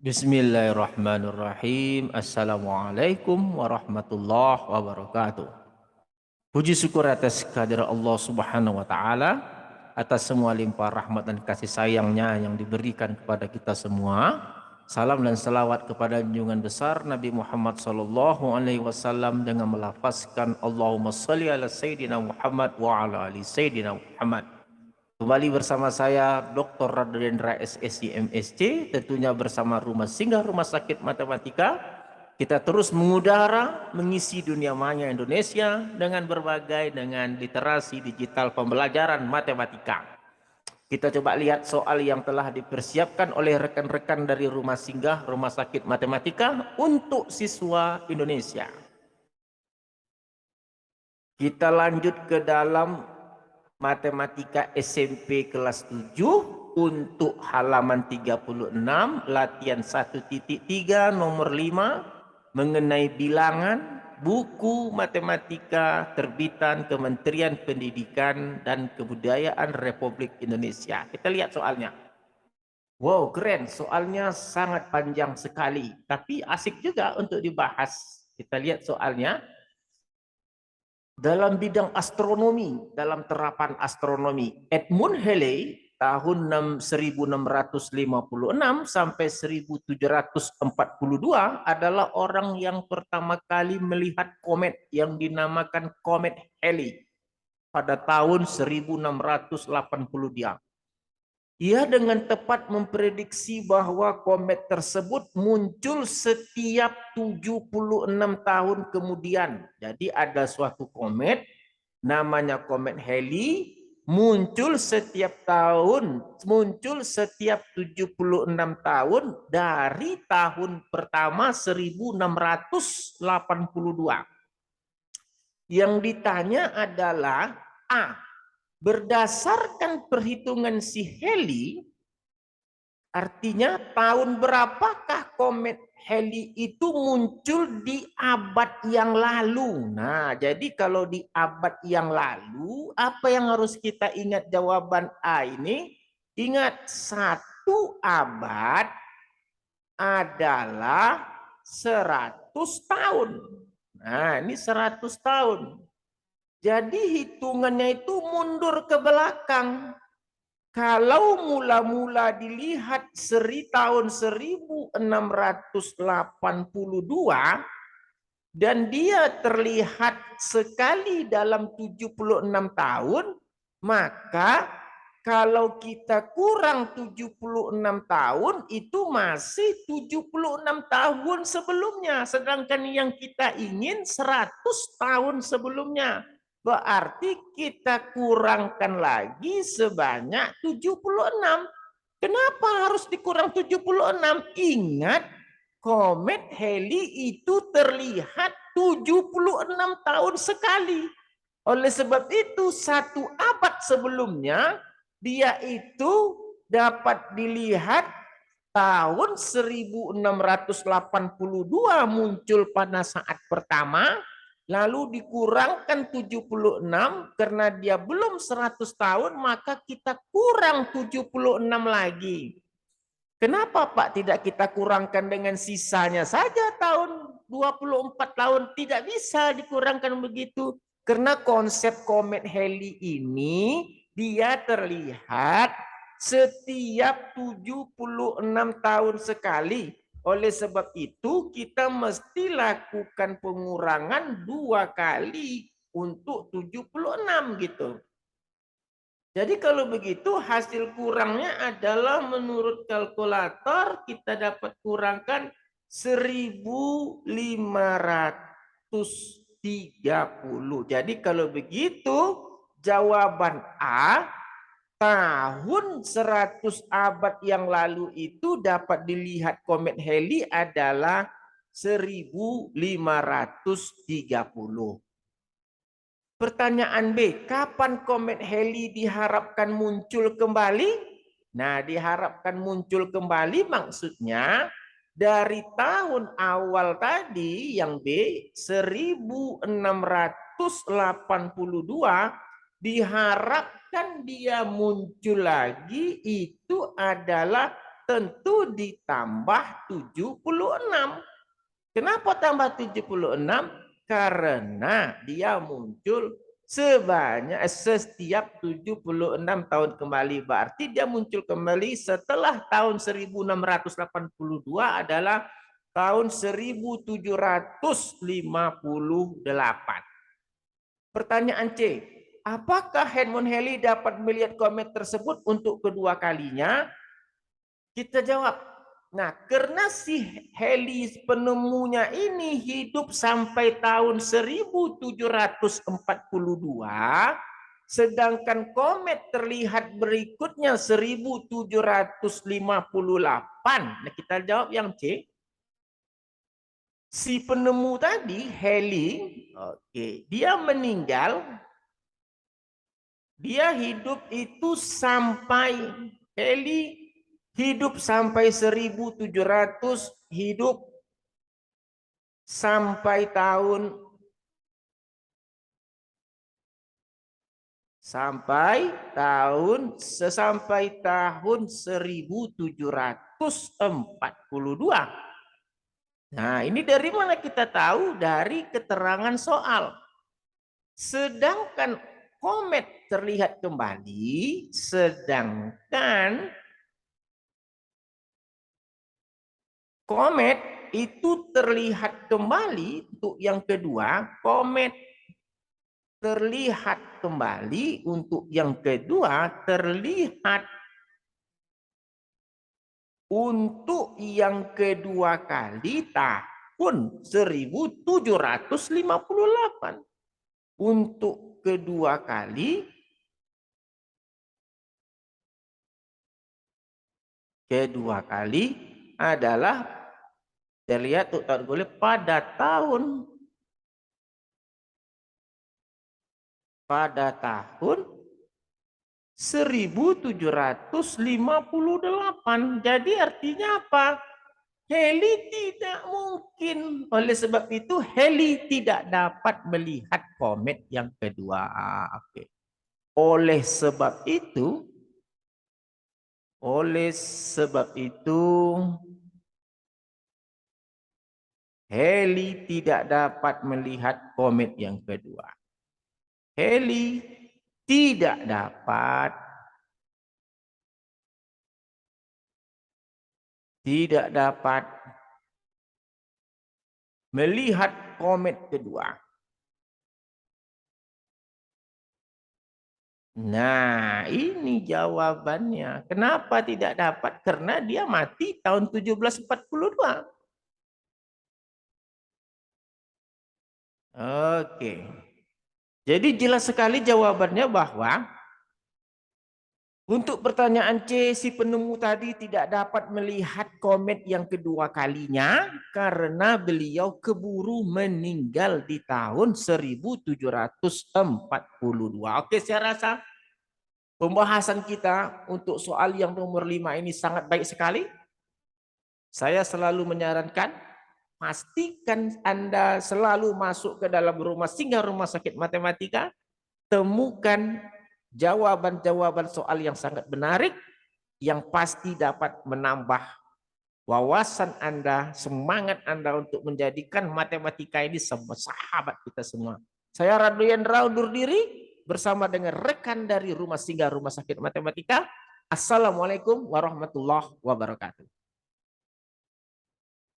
Bismillahirrahmanirrahim. Assalamualaikum warahmatullahi wabarakatuh. Puji syukur atas kehadirat Allah Subhanahu wa taala atas semua limpah rahmat dan kasih sayangnya yang diberikan kepada kita semua. Salam dan salawat kepada junjungan besar Nabi Muhammad sallallahu alaihi wasallam dengan melafazkan Allahumma shalli ala sayyidina Muhammad wa ala ali sayyidina Muhammad. Kembali bersama saya Dr. Radendra SSI MSc, tentunya bersama Rumah Singgah Rumah Sakit Matematika. Kita terus mengudara mengisi dunia maya Indonesia dengan literasi digital pembelajaran matematika. Kita coba lihat soal yang telah dipersiapkan oleh rekan-rekan dari Rumah Singgah Rumah Sakit Matematika untuk siswa Indonesia. Kita lanjut ke dalam Matematika SMP kelas 7 untuk halaman 36 latihan 1.3 nomor 5 mengenai bilangan, buku matematika terbitan Kementerian Pendidikan dan Kebudayaan Republik Indonesia. Kita lihat soalnya. Wow, keren. Soalnya sangat panjang sekali, tapi asik juga untuk dibahas. Kita lihat soalnya. Dalam bidang astronomi, dalam terapan astronomi, Edmund Halley tahun 1656 sampai 1742 adalah orang yang pertama kali melihat komet yang dinamakan komet Halley pada tahun 1680 dia. Ia dengan tepat memprediksi bahwa komet tersebut muncul setiap 76 tahun kemudian. Jadi ada suatu komet namanya komet Halley muncul setiap tahun, muncul setiap 76 tahun dari tahun pertama 1682. Yang ditanya adalah berdasarkan perhitungan si Halley, artinya tahun berapakah komet Halley itu muncul di abad yang lalu? Nah, jadi kalau di abad yang lalu, apa yang harus kita ingat jawaban A ini? Ingat, satu abad adalah 100 tahun. Nah, ini 100 tahun. Jadi hitungannya itu mundur ke belakang. Kalau mula-mula dilihat tahun 1682 dan dia terlihat sekali dalam 76 tahun, maka kalau kita kurang 76 tahun itu masih 76 tahun sebelumnya. Sedangkan yang kita ingin 100 tahun sebelumnya. Berarti kita kurangkan lagi sebanyak 76. Kenapa harus dikurang 76? Ingat, komet Halley itu terlihat 76 tahun sekali. Oleh sebab itu, satu abad sebelumnya, dia itu dapat dilihat tahun 1682 muncul pada saat pertama, lalu dikurangkan 76 karena dia belum 100 tahun, maka kita kurang 76 lagi. Kenapa Pak tidak kita kurangkan dengan sisanya saja tahun 24 tahun? Tidak bisa dikurangkan begitu. Karena konsep komet Halley ini dia terlihat setiap 76 tahun sekali. Oleh sebab itu kita mesti lakukan pengurangan 2 kali untuk 76 gitu. Jadi kalau begitu hasil kurangnya adalah menurut kalkulator kita dapat kurangkan 1530. Jadi kalau begitu jawaban A tahun 100 abad yang lalu itu dapat dilihat komet Halley adalah 1530. Pertanyaan B, kapan komet Halley diharapkan muncul kembali? Nah, diharapkan muncul kembali maksudnya dari tahun awal tadi yang B 1682 diharapkan dia muncul lagi itu adalah tentu ditambah 76. Kenapa tambah 76? Karena dia muncul setiap 76 tahun kembali. Berarti dia muncul kembali setelah tahun 1682 adalah tahun 1758. Pertanyaan C. Apakah Edmund Halley dapat melihat komet tersebut untuk kedua kalinya? Kita jawab. Nah, karena si Halley penemunya ini hidup sampai tahun 1742, sedangkan komet terlihat berikutnya 1758. Nah, kita jawab yang C. Si penemu tadi, Halley, dia meninggal, dia hidup itu sampai, Halley hidup sampai 1700, hidup sampai tahun 1742. Nah, ini dari mana kita tahu? Dari keterangan soal. Sedangkan komet terlihat kembali, sedangkan komet itu terlihat kembali untuk yang kedua, komet terlihat kembali untuk yang kedua, terlihat untuk yang kedua kali tahun 1758. Untuk kedua kali adalah terlihat pada tahun 1758. Jadi artinya apa? Halley tidak mungkin. Oleh sebab itu Halley tidak dapat melihat komet yang kedua. Oke. Oleh sebab itu Halley tidak dapat melihat komet yang kedua. Halley tidak dapat melihat komet kedua. Nah, ini jawabannya. Kenapa tidak dapat? Karena dia mati tahun 1742. Oke. Jadi jelas sekali jawabannya bahwa untuk pertanyaan C, si penemu tadi tidak dapat melihat komet yang kedua kalinya karena beliau keburu meninggal di tahun 1742. Oke, saya rasa pembahasan kita untuk soal yang nomor 5 ini sangat baik sekali. Saya selalu menyarankan, pastikan Anda selalu masuk ke dalam rumah singgah rumah sakit matematika, temukan jawaban-jawaban soal yang sangat menarik, yang pasti dapat menambah wawasan Anda, semangat Anda untuk menjadikan matematika ini sahabat kita semua. Saya Radu Yendra undur diri bersama dengan rekan dari rumah singgah rumah sakit matematika. Assalamualaikum warahmatullahi wabarakatuh.